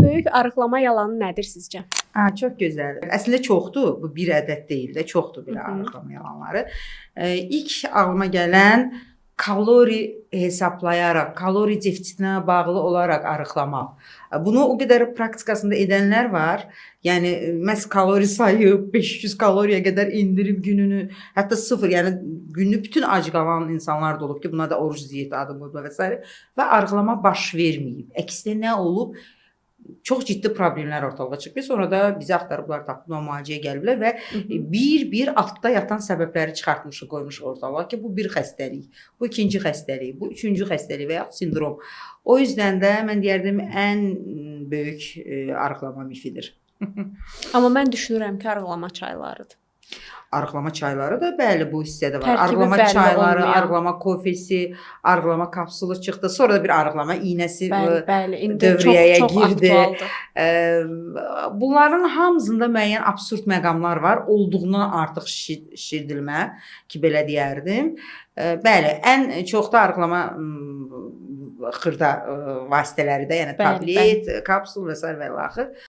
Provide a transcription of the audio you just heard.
böyük arıqlama yalanı nədir sizcə? Çox gözəl. Əslində çoxdur. Bu bir ədəd deyil də, çoxdur belə arıqlama yalanları. İlk ağlıma gələn kalori hesablayaraq, kalori defitsitinə bağlı olaraq arıqlamaq. Bunu o qədər praktikasında edənlər var. Yəni məhz kalori sayıb 500 kaloriya qədər indirib gününü, hətta 0, yəni günlük bütün ac qalan insanlar da olub ki, buna da oruc diyeti adı qoyublar və s. və arıqlama baş verməyib. Əksinə nə olub? Çox ciddi problemlər ortalığa çıxıb. Sonra da bizi axtarıblar, tapıblar, müalicəyə gəliblər və bir altda yatan səbəbləri çıxartmışıq, qoymuşuq ortalığa ki, bu bir xəstəlik, bu ikinci xəstəlik, bu üçüncü xəstəlik və ya sindrom. O yüzdən də mən deyərdim ən böyük arıqlama mifidir. Amma mən düşünürəm ki, arıqlama çaylarıdır. Arıqlama çayları da bəli bu hissədə var. Tərkibi Arıqlama bəlli çayları, olmayan. arıqlama kofesi, arıqlama kapsulu çıxdı. Sonra da bir arıqlama iynəsi Bəli, indi dövriyyəyə çox girdi. aktualdır. Bunların hamısında müəyyən absurd məqamlar var. Olduğundan artıq şişirdilmə ki, belə deyərdim. Bəli, ən çox da arıqlama xırda vasitələri də, yəni tablet, kapsul və s. və ilaxır.